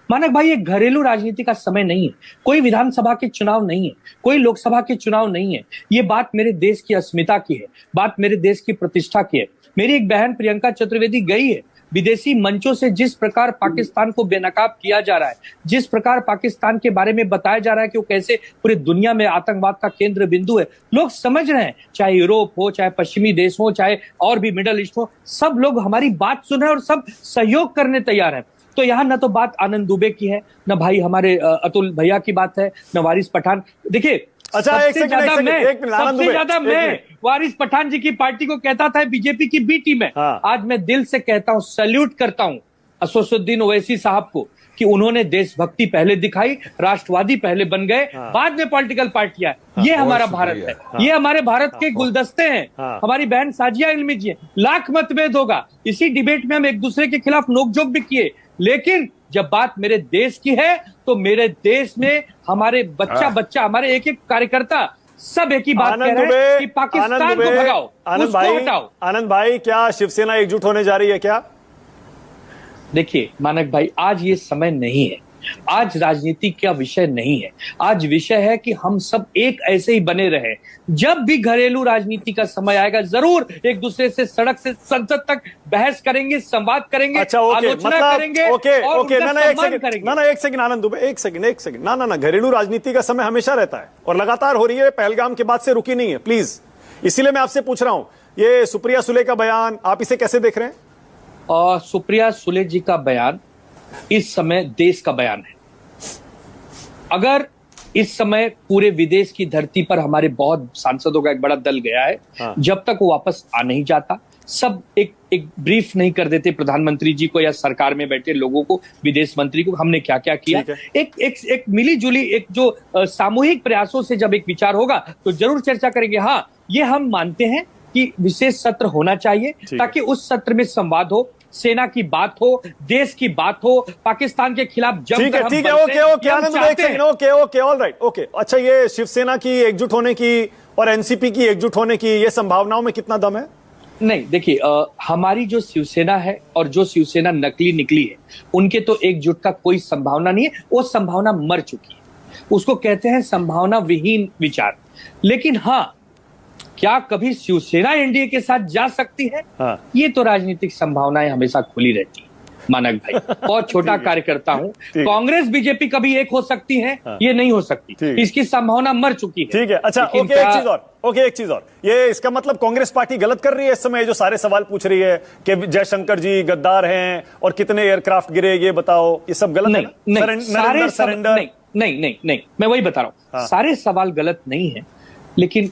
मानक भाई, ये घरेलू राजनीति का समय नहीं है, कोई विधानसभा के चुनाव नहीं है, कोई लोकसभा के चुनाव नहीं है। ये बात मेरे देश की अस्मिता की है, बात मेरे देश की प्रतिष्ठा की है। मेरी एक बहन प्रियंका चतुर्वेदी गई है विदेशी मंचों से, जिस प्रकार पाकिस्तान को बेनकाब किया जा रहा है, जिस प्रकार पाकिस्तान के बारे में बताया जा रहा है कि वो कैसे पूरी दुनिया में आतंकवाद का केंद्र बिंदु है, लोग समझ रहे हैं। चाहे यूरोप हो, चाहे पश्चिमी देश हो, चाहे और भी मिडल ईस्ट हो, सब लोग हमारी बात सुन रहे हैं और सब सहयोग करने तैयार है। तो यहाँ न तो बात आनंद दुबे की है, न भाई हमारे अतुल भैया की बात है, न वारिस पठान। देखिए, अच्छा, सबसे ज्यादा मैं वारिस पठान जी की पार्टी को कहता था बीजेपी की बी टीम है। आज मैं दिल से कहता हूं, सैल्यूट करता हूं असदुद्दीन ओवैसी साहब को कि उन्होंने देशभक्ति पहले दिखाई, राष्ट्रवादी पहले बन गए, बाद में पॉलिटिकल पार्टियां। ये हमारा भारत है, ये हमारे भारत के गुलदस्ते हैं। हमारी बहन साजिया इल्मी जी है। लाख मतभेद होगा, इसी डिबेट में हम एक दूसरे के खिलाफ नोकझोंक भी किए, लेकिन जब बात मेरे देश की है तो मेरे देश में हमारे बच्चा हमारे एक एक कार्यकर्ता सब एक ही बात कह रहे हैं कि पाकिस्तान को भगाओ, उसको हटाओ। आनंद भाई, क्या शिवसेना एकजुट होने जा रही है क्या? देखिए मानक भाई, आज ये समय नहीं है, आज राजनीति का विषय नहीं है। आज विषय है कि हम सब एक ऐसे ही बने रहे। जब भी घरेलू राजनीति का समय आएगा, जरूर एक दूसरे से सड़क से संसद तक बहस करेंगे, संवाद करेंगे, आलोचना करेंगे और सम्मान करेंगे। एक सेकंड आनंद दुबे, एक सेकंड। ना, घरेलू राजनीति का समय हमेशा रहता है और लगातार हो रही है, पहलगाम के बाद से रुकी नहीं है, प्लीज। इसीलिए मैं आपसे पूछ रहा हूं, ये सुप्रिया सुले का बयान, आप इसे कैसे देख रहे हैं? और सुप्रिया सुले जी का बयान इस समय देश का बयान है। अगर इस समय पूरे विदेश की धरती पर हमारे बहुत सांसदों का एक बड़ा दल गया है, जब तक वो वापस आ नहीं जाता, सब एक ब्रीफ नहीं कर देते प्रधानमंत्री जी को या सरकार में बैठे लोगों को, विदेश मंत्री को, हमने क्या क्या किया, एक मिली जुली एक जो सामूहिक प्रयासों से जब एक विचार होगा तो जरूर चर्चा करेंगे। हाँ, ये हम मानते हैं कि विशेष सत्र होना चाहिए ताकि उस सत्र में संवाद हो, सेना की बात हो, देश की बात हो, पाकिस्तान के खिलाफ जमकर हम ओके, ऑल राइट, ओके। अच्छा, ये शिवसेना की एकजुट होने की और एनसीपी की एकजुट होने की ये संभावनाओं में कितना दम है? नहीं, देखिए, हमारी जो शिवसेना है और जो शिवसेना नकली निकली है, उनके तो एकजुट का कोई संभावना नहीं है। वो संभावना मर चुकी है, उसको कहते हैं संभावना विहीन विचार। लेकिन हाँ, क्या कभी शिवसेना एनडीए के साथ जा सकती है? ये तो राजनीतिक संभावनाएं हमेशा खुली रहती है मानक भाई। बहुत छोटा कार्यकर्ता हूं, कांग्रेस बीजेपी कभी एक हो सकती है, ये नहीं हो सकती, इसकी संभावना मर चुकी है। ठीक है, अच्छा, ओके, एक चीज और, ये इसका मतलब कांग्रेस पार्टी गलत कर रही है इस समय, जो सारे सवाल पूछ रही है कि जयशंकर जी गद्दार हैं और कितने एयरक्राफ्ट गिरे, ये बताओ, ये सब गलत है? नहीं, मैं वही बता रहा हूं, सारे सवाल गलत नहीं है, लेकिन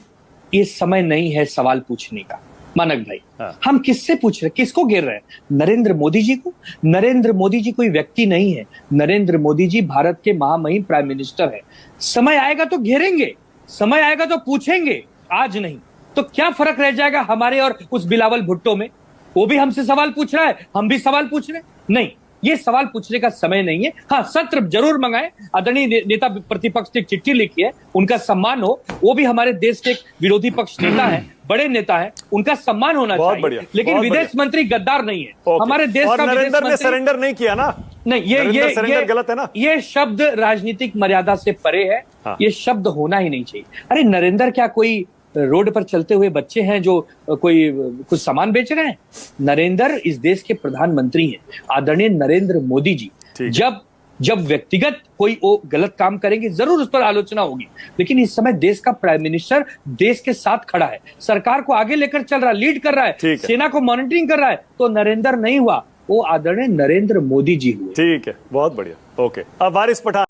ये समय नहीं है सवाल पूछने का मानक भाई। हम किससे पूछ रहे, किसको घेर रहे हैं? नरेंद्र मोदी जी को। नरेंद्र मोदी जी कोई व्यक्ति नहीं है, नरेंद्र मोदी जी भारत के महामहिम प्राइम मिनिस्टर है। समय आएगा तो घेरेंगे, समय आएगा तो पूछेंगे, आज नहीं। तो क्या फर्क रह जाएगा हमारे और उस बिलावल भुट्टो में? वो भी हमसे सवाल पूछ रहा है, हम भी सवाल पूछ रहे हैं। नहीं, ये सवाल पूछने का समय नहीं है। हाँ, सत्र जरूर मंगाए, आदरणीय नेता प्रतिपक्ष ने चिट्ठी लिखी है, उनका सम्मान हो। वो भी हमारे देश के विरोधी पक्ष नेता है, बड़े नेता है, उनका सम्मान होना चाहिए। लेकिन विदेश मंत्री गद्दार नहीं है हमारे देश का। नरेंद्र ने सरेंडर नहीं किया ना? नहीं, ये गलत है ना? ये शब्द राजनीतिक मर्यादा से परे है, ये शब्द होना ही नहीं चाहिए। अरे नरेंद्र क्या कोई रोड पर चलते हुए बच्चे हैं जो कोई कुछ सामान बेच रहे हैं? नरेंद्र इस देश के प्रधानमंत्री हैं, आदरणीय नरेंद्र मोदी जी। जब व्यक्तिगत कोई वो गलत काम करेंगे, जरूर उस पर आलोचना होगी, लेकिन इस समय देश का प्राइम मिनिस्टर देश के साथ खड़ा है, सरकार को आगे लेकर चल रहा है, लीड कर रहा है, सेना को मॉनिटरिंग कर रहा है। तो नरेंद्र नहीं हुआ, वो आदरणीय नरेंद्र मोदी जी हुए। ठीक है, बहुत बढ़िया, ओके। अब वारिस पठान।